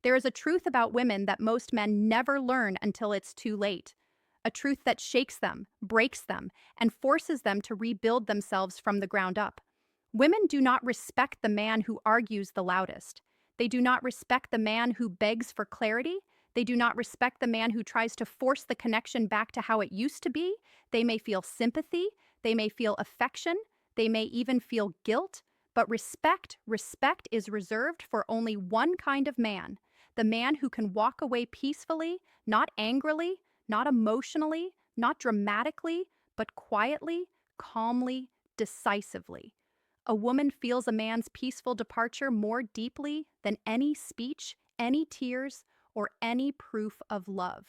There is a truth about women that most men never learn until it's too late. A truth that shakes them, breaks them, and forces them to rebuild themselves from the ground up. Women do not respect the man who argues the loudest. They do not respect the man who begs for clarity. They do not respect the man who tries to force the connection back to how it used to be. They may feel sympathy. They may feel affection. They may even feel guilt. But respect is reserved for only one kind of man. The man who can walk away peacefully, not angrily, not emotionally, not dramatically, but quietly, calmly, decisively. A woman feels a man's peaceful departure more deeply than any speech, any tears, or any proof of love.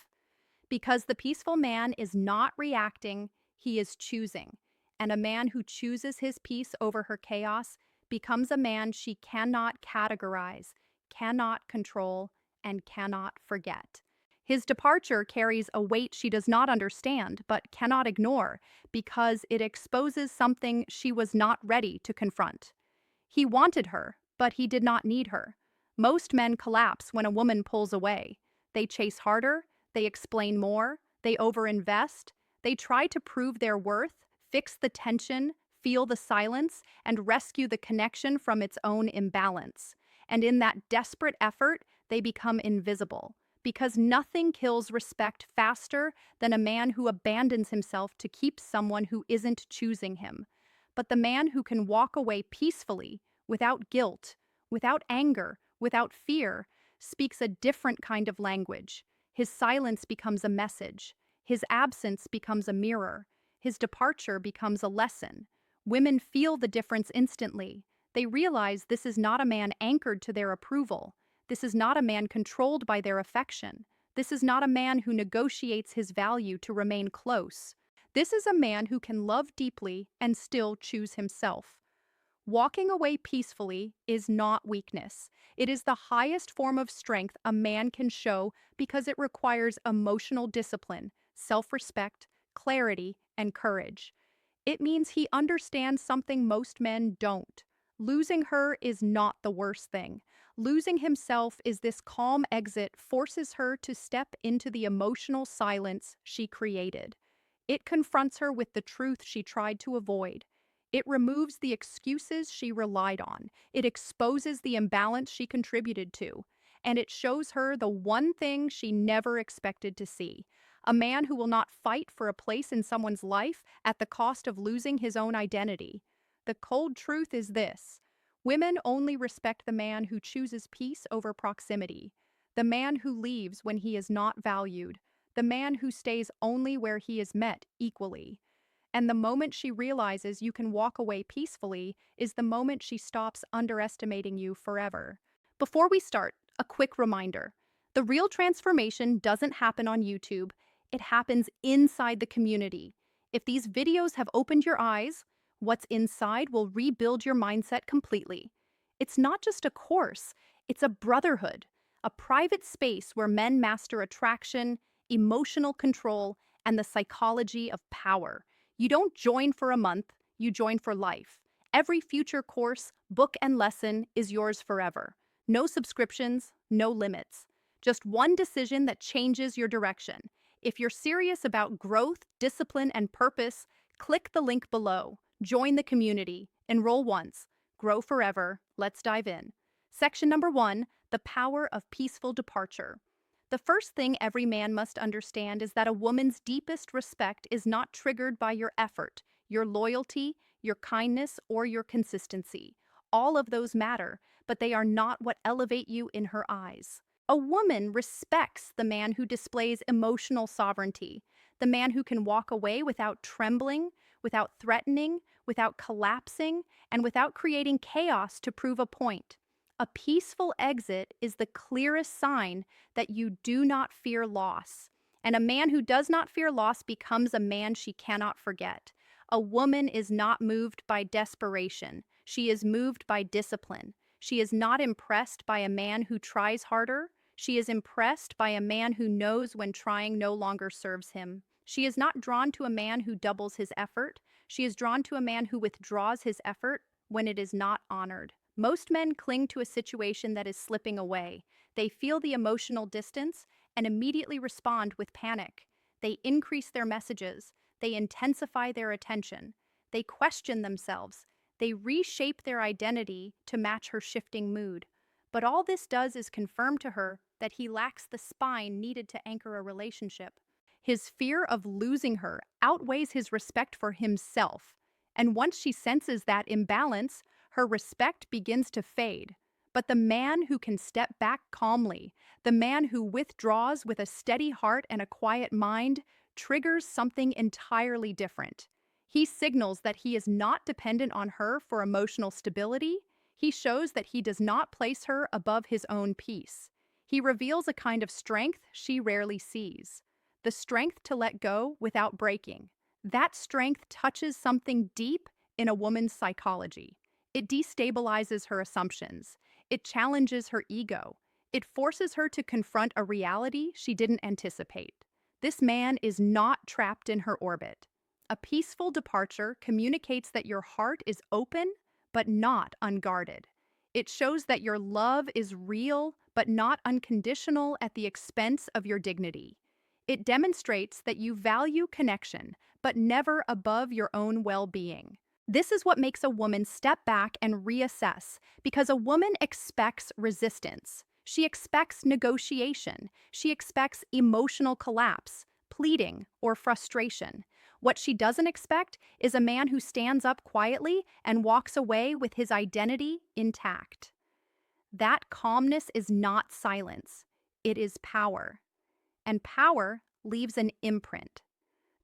Because the peaceful man is not reacting, he is choosing. And a man who chooses his peace over her chaos becomes a man she cannot categorize, cannot control, and cannot forget. His departure carries a weight she does not understand but cannot ignore because it exposes something she was not ready to confront. He wanted her, but he did not need her. Most men collapse when a woman pulls away. They chase harder, they explain more, they overinvest, they try to prove their worth, fix the tension, feel the silence, and rescue the connection from its own imbalance. And in that desperate effort, they become invisible. Because nothing kills respect faster than a man who abandons himself to keep someone who isn't choosing him. But the man who can walk away peacefully, without guilt, without anger, without fear, speaks a different kind of language. His silence becomes a message. His absence becomes a mirror. His departure becomes a lesson. Women feel the difference instantly. They realize this is not a man anchored to their approval. This is not a man controlled by their affection. This is not a man who negotiates his value to remain close. This is a man who can love deeply and still choose himself. Walking away peacefully is not weakness. It is the highest form of strength a man can show because it requires emotional discipline, self-respect, clarity, and courage. It means he understands something most men don't. Losing her is not the worst thing. Losing himself is this calm exit forces her to step into the emotional silence she created. It confronts her with the truth she tried to avoid. It removes the excuses she relied on. It exposes the imbalance she contributed to. And it shows her the one thing she never expected to see. A man who will not fight for a place in someone's life at the cost of losing his own identity. The cold truth is this: women only respect the man who chooses peace over proximity, the man who leaves when he is not valued, the man who stays only where he is met equally. And the moment she realizes you can walk away peacefully is the moment she stops underestimating you forever. Before we start, a quick reminder. The real transformation doesn't happen on YouTube, it happens inside the community. If these videos have opened your eyes, what's inside will rebuild your mindset completely. It's not just a course, it's a brotherhood, a private space where men master attraction, emotional control, and the psychology of power. You don't join for a month, you join for life. Every future course, book, and lesson is yours forever. No subscriptions, no limits. Just one decision that changes your direction. If you're serious about growth, discipline, and purpose, click the link below. Join the community. Enroll once. Grow forever. Let's dive in. Section number 1, the power of peaceful departure. The first thing every man must understand is that a woman's deepest respect is not triggered by your effort, your loyalty, your kindness, or your consistency. All of those matter, but they are not what elevate you in her eyes. A woman respects the man who displays emotional sovereignty, the man who can walk away without trembling, without threatening, without collapsing, and without creating chaos to prove a point. A peaceful exit is the clearest sign that you do not fear loss. And a man who does not fear loss becomes a man she cannot forget. A woman is not moved by desperation. She is moved by discipline. She is not impressed by a man who tries harder. She is impressed by a man who knows when trying no longer serves him. She is not drawn to a man who doubles his effort. She is drawn to a man who withdraws his effort when it is not honored. Most men cling to a situation that is slipping away. They feel the emotional distance and immediately respond with panic. They increase their messages. They intensify their attention. They question themselves. They reshape their identity to match her shifting mood. But all this does is confirm to her that he lacks the spine needed to anchor a relationship. His fear of losing her outweighs his respect for himself. And once she senses that imbalance, her respect begins to fade. But the man who can step back calmly, the man who withdraws with a steady heart and a quiet mind, triggers something entirely different. He signals that he is not dependent on her for emotional stability. He shows that he does not place her above his own peace. He reveals a kind of strength she rarely sees, the strength to let go without breaking. That strength touches something deep in a woman's psychology. It destabilizes her assumptions. It challenges her ego. It forces her to confront a reality she didn't anticipate. This man is not trapped in her orbit. A peaceful departure communicates that your heart is open, but not unguarded. It shows that your love is real, but not unconditional at the expense of your dignity. It demonstrates that you value connection, but never above your own well-being. This is what makes a woman step back and reassess, because a woman expects resistance. She expects negotiation. She expects emotional collapse, pleading, or frustration. What she doesn't expect is a man who stands up quietly and walks away with his identity intact. That calmness is not silence. It is power. And power leaves an imprint.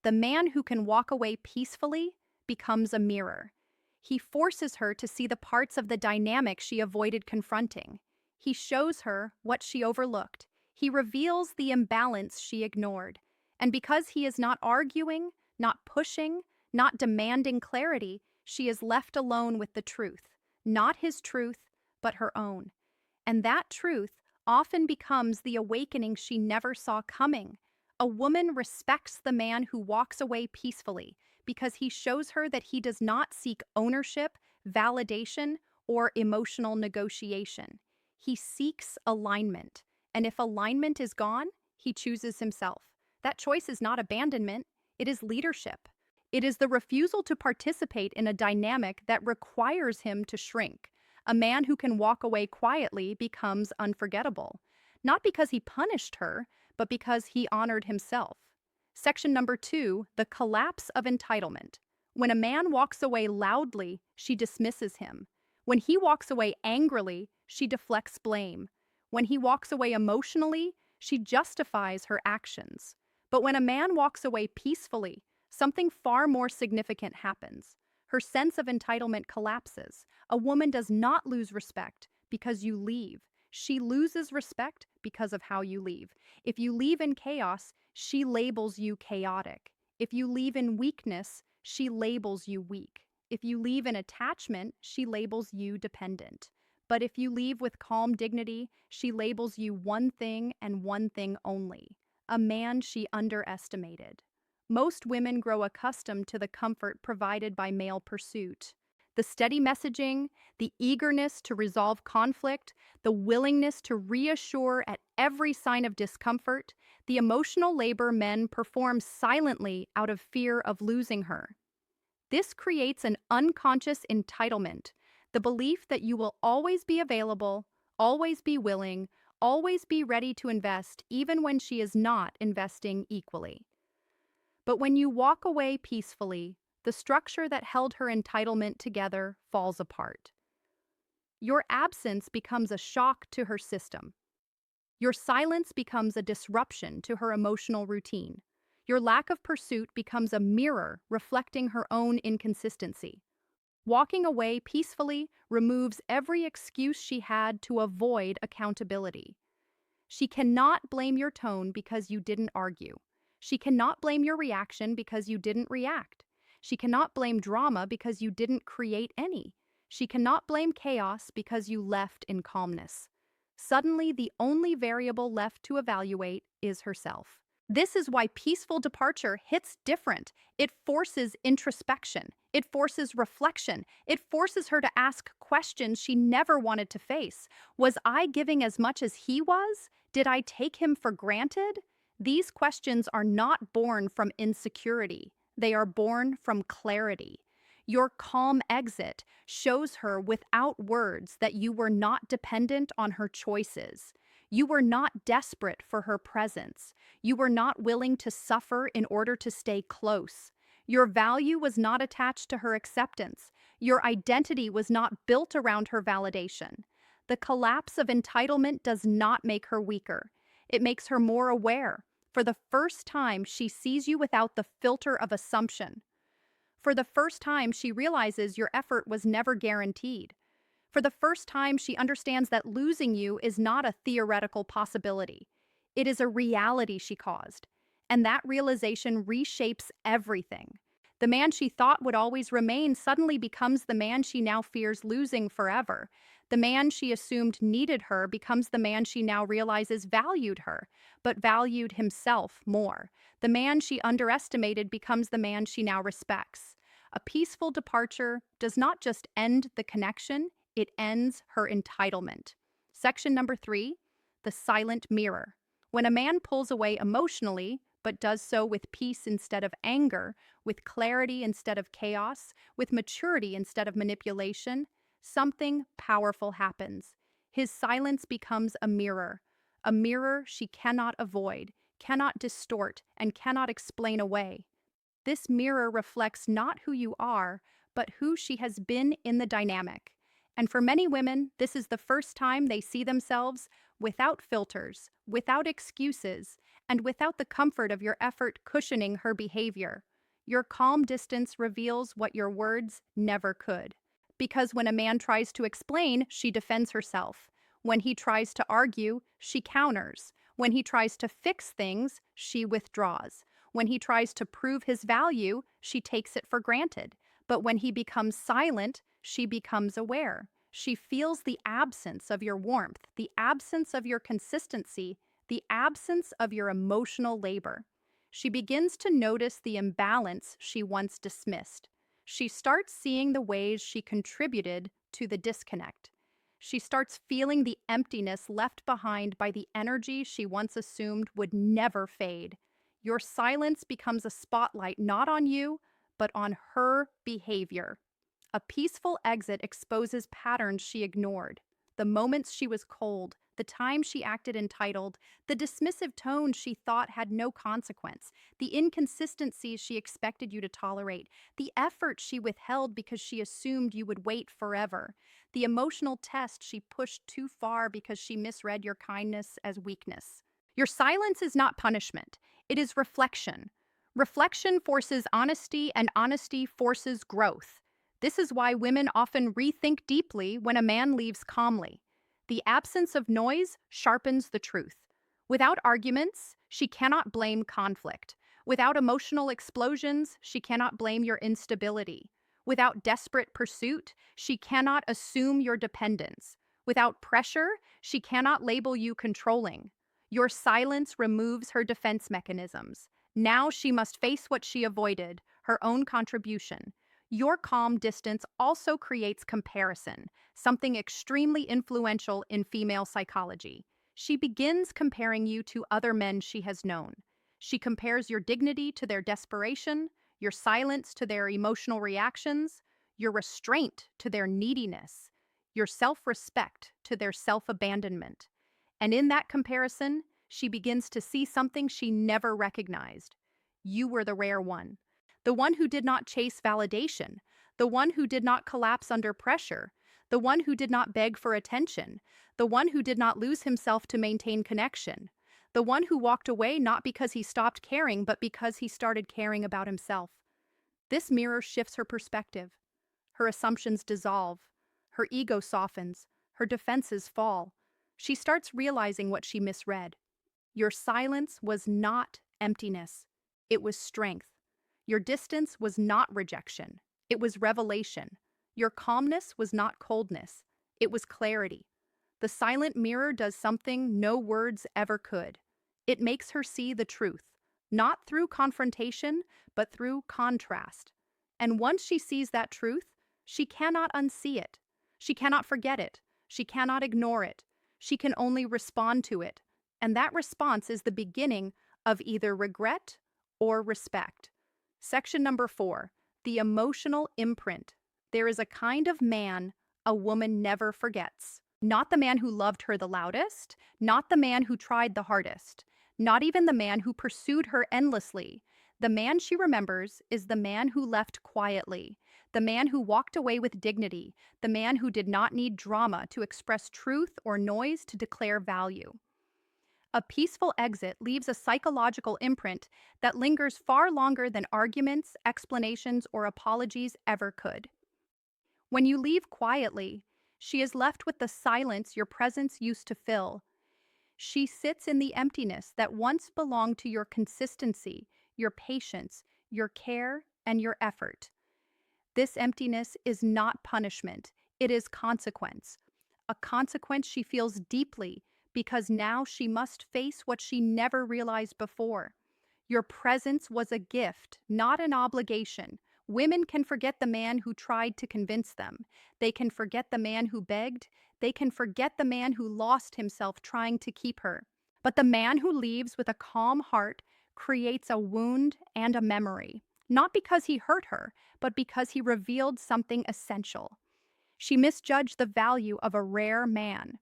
The man who can walk away peacefully becomes a mirror. He forces her to see the parts of the dynamic she avoided confronting. He shows her what she overlooked. He reveals the imbalance she ignored. And because he is not arguing, not pushing, not demanding clarity, she is left alone with the truth. Not his truth, but her own. And that truth often becomes the awakening she never saw coming. A woman respects the man who walks away peacefully because he shows her that he does not seek ownership, validation, or emotional negotiation. He seeks alignment, and if alignment is gone, he chooses himself. That choice is not abandonment, it is leadership. It is the refusal to participate in a dynamic that requires him to shrink. A man who can walk away quietly becomes unforgettable, not because he punished her, but because he honored himself. Section number 2, the collapse of entitlement. When a man walks away loudly, she dismisses him. When he walks away angrily, she deflects blame. When he walks away emotionally, she justifies her actions. But when a man walks away peacefully, something far more significant happens. Her sense of entitlement collapses. A woman does not lose respect because you leave. She loses respect because of how you leave. If you leave in chaos, she labels you chaotic. If you leave in weakness, she labels you weak. If you leave in attachment, she labels you dependent. But if you leave with calm dignity, she labels you one thing and one thing only: a man she underestimated. Most women grow accustomed to the comfort provided by male pursuit. The steady messaging, the eagerness to resolve conflict, the willingness to reassure at every sign of discomfort, the emotional labor men perform silently out of fear of losing her. This creates an unconscious entitlement, the belief that you will always be available, always be willing, always be ready to invest even when she is not investing equally. But when you walk away peacefully, the structure that held her entitlement together falls apart. Your absence becomes a shock to her system. Your silence becomes a disruption to her emotional routine. Your lack of pursuit becomes a mirror reflecting her own inconsistency. Walking away peacefully removes every excuse she had to avoid accountability. She cannot blame your tone because you didn't argue. She cannot blame your reaction because you didn't react. She cannot blame drama because you didn't create any. She cannot blame chaos because you left in calmness. Suddenly, the only variable left to evaluate is herself. This is why peaceful departure hits different. It forces introspection. It forces reflection. It forces her to ask questions she never wanted to face. Was I giving as much as he was? Did I take him for granted? These questions are not born from insecurity. They are born from clarity. Your calm exit shows her without words that you were not dependent on her choices. You were not desperate for her presence. You were not willing to suffer in order to stay close. Your value was not attached to her acceptance. Your identity was not built around her validation. The collapse of entitlement does not make her weaker. It makes her more aware. For the first time, she sees you without the filter of assumption. For the first time, she realizes your effort was never guaranteed. For the first time, she understands that losing you is not a theoretical possibility. It is a reality she caused. And that realization reshapes everything. The man she thought would always remain suddenly becomes the man she now fears losing forever. The man she assumed needed her becomes the man she now realizes valued her, but valued himself more. The man she underestimated becomes the man she now respects. A peaceful departure does not just end the connection, it ends her entitlement. Section number 3, the silent mirror. When a man pulls away emotionally, but does so with peace instead of anger, with clarity instead of chaos, with maturity instead of manipulation, something powerful happens. His silence becomes a mirror she cannot avoid, cannot distort, and cannot explain away. This mirror reflects not who you are, but who she has been in the dynamic. And for many women, this is the first time they see themselves without filters, without excuses, and without the comfort of your effort cushioning her behavior. Your calm distance reveals what your words never could. Because when a man tries to explain, she defends herself. When he tries to argue, she counters. When he tries to fix things, she withdraws. When he tries to prove his value, she takes it for granted. But when he becomes silent, she becomes aware. She feels the absence of your warmth, the absence of your consistency, the absence of your emotional labor. She begins to notice the imbalance she once dismissed. She starts seeing the ways she contributed to the disconnect. She starts feeling the emptiness left behind by the energy she once assumed would never fade. Your silence becomes a spotlight not on you, but on her behavior. A peaceful exit exposes patterns she ignored. The moments she was cold, the time she acted entitled, the dismissive tone she thought had no consequence, the inconsistencies she expected you to tolerate, the effort she withheld because she assumed you would wait forever, the emotional test she pushed too far because she misread your kindness as weakness. Your silence is not punishment, it is reflection. Reflection forces honesty, and honesty forces growth. This is why women often rethink deeply when a man leaves calmly. The absence of noise sharpens the truth. Without arguments, she cannot blame conflict. Without emotional explosions, she cannot blame your instability. Without desperate pursuit, she cannot assume your dependence. Without pressure, she cannot label you controlling. Your silence removes her defense mechanisms. Now she must face what she avoided, her own contribution. Your calm distance also creates comparison, something extremely influential in female psychology. She begins comparing you to other men she has known. She compares your dignity to their desperation, your silence to their emotional reactions, your restraint to their neediness, your self-respect to their self-abandonment. And in that comparison, she begins to see something she never recognized. You were the rare one. The one who did not chase validation, the one who did not collapse under pressure, the one who did not beg for attention, the one who did not lose himself to maintain connection, the one who walked away not because he stopped caring, but because he started caring about himself. This mirror shifts her perspective. Her assumptions dissolve. Her ego softens. Her defenses fall. She starts realizing what she misread. Your silence was not emptiness. It was strength. Your distance was not rejection. It was revelation. Your calmness was not coldness. It was clarity. The silent mirror does something no words ever could. It makes her see the truth, not through confrontation, but through contrast. And once she sees that truth, she cannot unsee it. She cannot forget it. She cannot ignore it. She can only respond to it. And that response is the beginning of either regret or respect. Section number 4, the emotional imprint. There is a kind of man a woman never forgets. Not the man who loved her the loudest, not the man who tried the hardest, not even the man who pursued her endlessly. The man she remembers is the man who left quietly, the man who walked away with dignity, the man who did not need drama to express truth or noise to declare value. A peaceful exit leaves a psychological imprint that lingers far longer than arguments, explanations, or apologies ever could. When you leave quietly, she is left with the silence your presence used to fill. She sits in the emptiness that once belonged to your consistency, your patience, your care, and your effort. This emptiness is not punishment, it is consequence. A consequence she feels deeply because now she must face what she never realized before. Your presence was a gift, not an obligation. Women can forget the man who tried to convince them. They can forget the man who begged. They can forget the man who lost himself trying to keep her. But the man who leaves with a calm heart creates a wound and a memory, not because he hurt her, but because he revealed something essential. She misjudged the value of a rare man.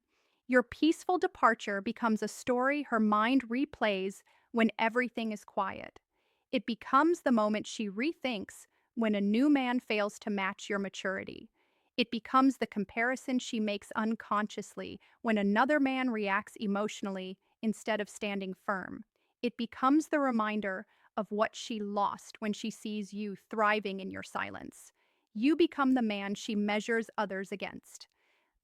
Your peaceful departure becomes a story her mind replays when everything is quiet. It becomes the moment she rethinks when a new man fails to match your maturity. It becomes the comparison she makes unconsciously when another man reacts emotionally instead of standing firm. It becomes the reminder of what she lost when she sees you thriving in your silence. You become the man she measures others against.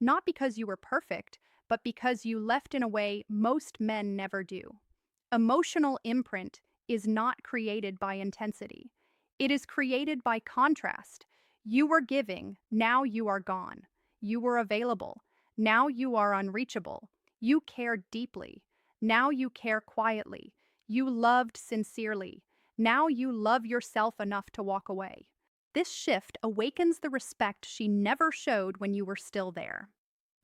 Not because you were perfect, but because you left in a way most men never do. Emotional imprint is not created by intensity. It is created by contrast. You were giving, now you are gone. You were available, now you are unreachable. You cared deeply, now you care quietly. You loved sincerely, now you love yourself enough to walk away. This shift awakens the respect she never showed when you were still there.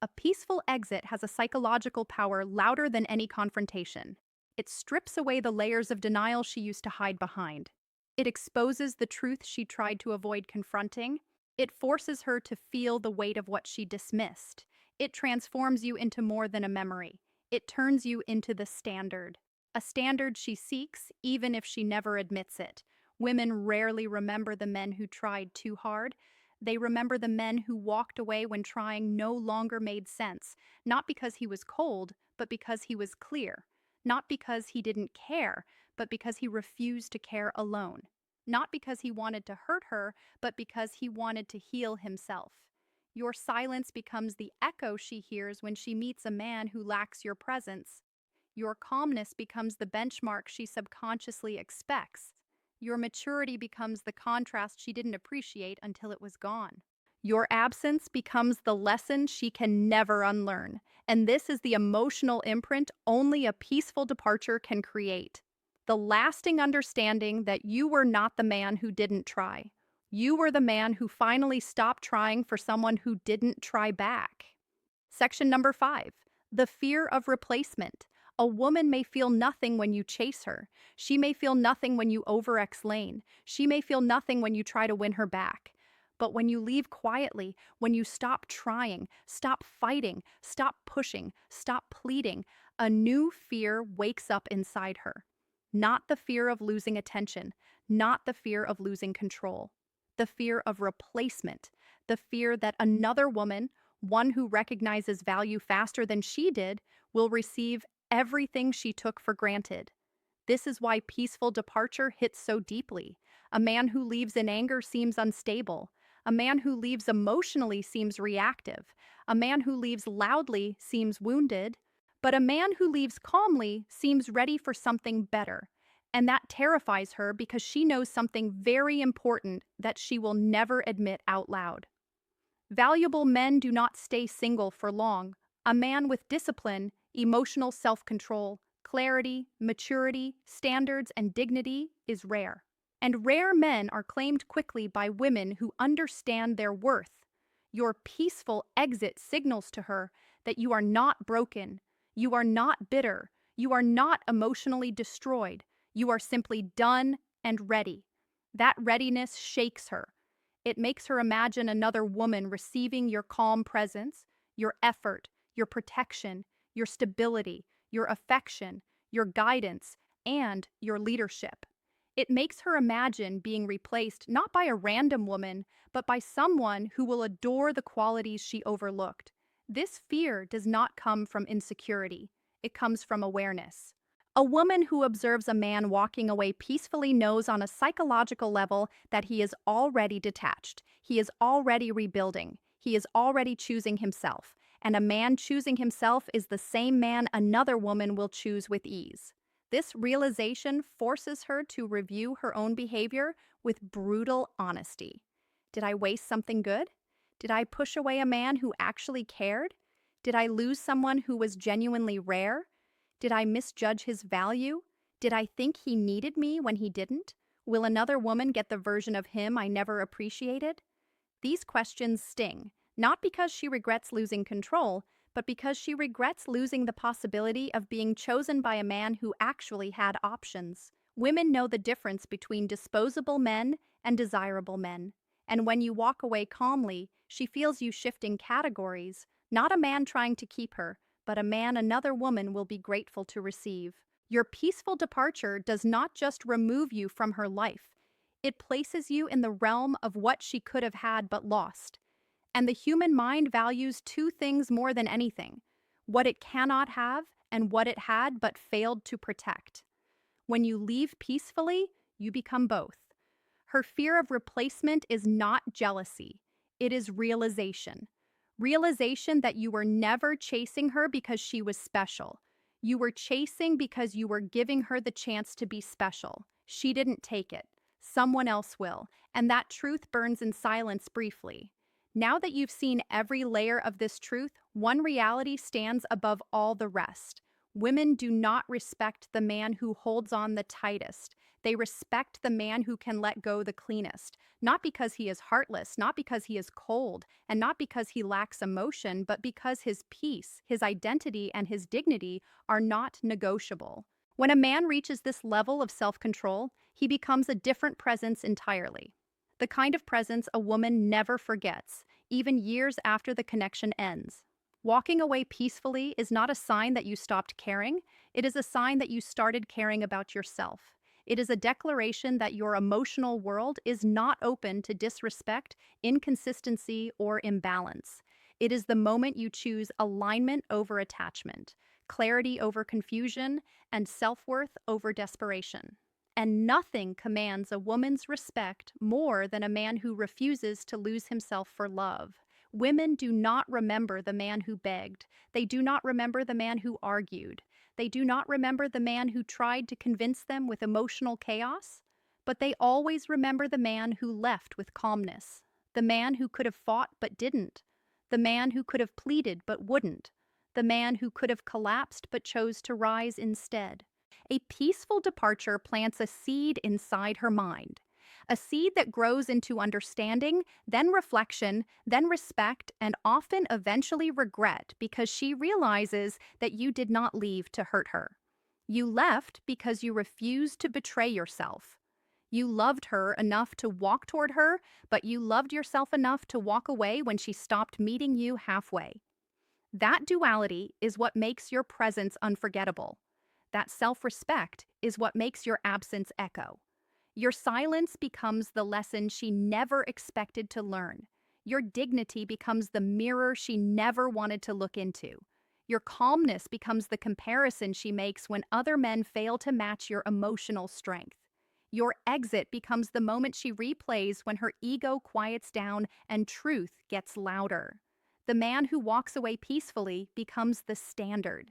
A peaceful exit has a psychological power louder than any confrontation. It strips away the layers of denial she used to hide behind. It exposes the truth she tried to avoid confronting. It forces her to feel the weight of what she dismissed. It transforms you into more than a memory. It turns you into the standard. A standard she seeks, even if she never admits it. Women rarely remember the men who tried too hard. They remember the men who walked away when trying no longer made sense, not because he was cold, but because he was clear. Not because he didn't care, but because he refused to care alone. Not because he wanted to hurt her, but because he wanted to heal himself. Your silence becomes the echo she hears when she meets a man who lacks your presence. Your calmness becomes the benchmark she subconsciously expects. Your maturity becomes the contrast she didn't appreciate until it was gone. Your absence becomes the lesson she can never unlearn. And this is the emotional imprint only a peaceful departure can create. The lasting understanding that you were not the man who didn't try. You were the man who finally stopped trying for someone who didn't try back. Section number 5, the fear of replacement. A woman may feel nothing when you chase her. She may feel nothing when you over-explain. She may feel nothing when you try to win her back. But when you leave quietly, when you stop trying, stop fighting, stop pushing, stop pleading, a new fear wakes up inside her. Not the fear of losing attention, not the fear of losing control. The fear of replacement, the fear that another woman, one who recognizes value faster than she did, will receive everything she took for granted. This is why peaceful departure hits so deeply. A man who leaves in anger seems unstable. A man who leaves emotionally seems reactive. A man who leaves loudly seems wounded. But a man who leaves calmly seems ready for something better. And that terrifies her because she knows something very important that she will never admit out loud. Valuable men do not stay single for long. A man with discipline, emotional self-control, clarity, maturity, standards, and dignity is rare. And rare men are claimed quickly by women who understand their worth. Your peaceful exit signals to her that you are not broken, you are not bitter, you are not emotionally destroyed, you are simply done and ready. That readiness shakes her. It makes her imagine another woman receiving your calm presence, your effort, your protection, your stability, your affection, your guidance, and your leadership. It makes her imagine being replaced not by a random woman, but by someone who will adore the qualities she overlooked. This fear does not come from insecurity, it comes from awareness. A woman who observes a man walking away peacefully knows on a psychological level that he is already detached, he is already rebuilding, he is already choosing himself, and a man choosing himself is the same man another woman will choose with ease. This realization forces her to review her own behavior with brutal honesty. Did I waste something good? Did I push away a man who actually cared? Did I lose someone who was genuinely rare? Did I misjudge his value? Did I think he needed me when he didn't? Will another woman get the version of him I never appreciated? These questions sting, not because she regrets losing control, but because she regrets losing the possibility of being chosen by a man who actually had options. Women know the difference between disposable men and desirable men. And when you walk away calmly, she feels you shifting categories, not a man trying to keep her, but a man another woman will be grateful to receive. Your peaceful departure does not just remove you from her life, it places you in the realm of what she could have had but lost. And the human mind values two things more than anything: what it cannot have and what it had but failed to protect. When you leave peacefully, you become both. Her fear of replacement is not jealousy, it is realization. Realization that you were never chasing her because she was special. You were chasing because you were giving her the chance to be special. She didn't take it. Someone else will, and that truth burns in silence briefly. Now that you've seen every layer of this truth, one reality stands above all the rest. Women do not respect the man who holds on the tightest. They respect the man who can let go the cleanest, not because he is heartless, not because he is cold, and not because he lacks emotion, but because his peace, his identity, and his dignity are not negotiable. When a man reaches this level of self-control, he becomes a different presence entirely. The kind of presence a woman never forgets, even years after the connection ends. Walking away peacefully is not a sign that you stopped caring, it is a sign that you started caring about yourself. It is a declaration that your emotional world is not open to disrespect, inconsistency, or imbalance. It is the moment you choose alignment over attachment, clarity over confusion, and self-worth over desperation. And nothing commands a woman's respect more than a man who refuses to lose himself for love. Women do not remember the man who begged. They do not remember the man who argued. They do not remember the man who tried to convince them with emotional chaos. But they always remember the man who left with calmness. The man who could have fought but didn't. The man who could have pleaded but wouldn't. The man who could have collapsed but chose to rise instead. A peaceful departure plants a seed inside her mind. A seed that grows into understanding, then reflection, then respect, and often eventually regret because she realizes that you did not leave to hurt her. You left because you refused to betray yourself. You loved her enough to walk toward her, but you loved yourself enough to walk away when she stopped meeting you halfway. That duality is what makes your presence unforgettable. That self-respect is what makes your absence echo. Your silence becomes the lesson she never expected to learn. Your dignity becomes the mirror she never wanted to look into. Your calmness becomes the comparison she makes when other men fail to match your emotional strength. Your exit becomes the moment she replays when her ego quiets down and truth gets louder. The man who walks away peacefully becomes the standard.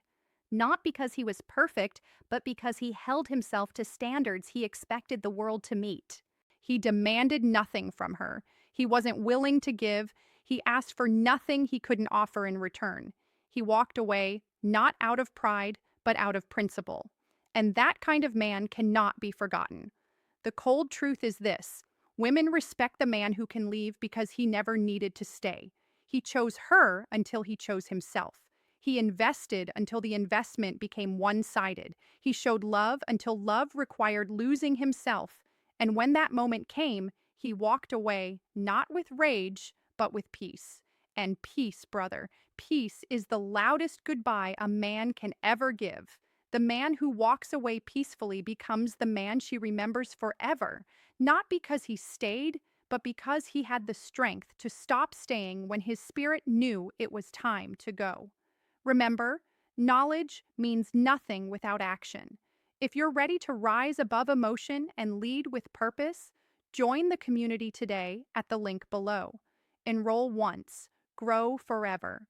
Not because he was perfect, but because he held himself to standards he expected the world to meet. He demanded nothing from her. He wasn't willing to give. He asked for nothing he couldn't offer in return. He walked away, not out of pride, but out of principle. And that kind of man cannot be forgotten. The cold truth is this: women respect the man who can leave because he never needed to stay. He chose her until he chose himself. He invested until the investment became one sided. He showed love until love required losing himself. And when that moment came, he walked away not with rage, but with peace. And peace, brother, peace is the loudest goodbye a man can ever give. The man who walks away peacefully becomes the man she remembers forever, not because he stayed, but because he had the strength to stop staying when his spirit knew it was time to go. Remember, knowledge means nothing without action. If you're ready to rise above emotion and lead with purpose, join the community today at the link below. Enroll once, grow forever.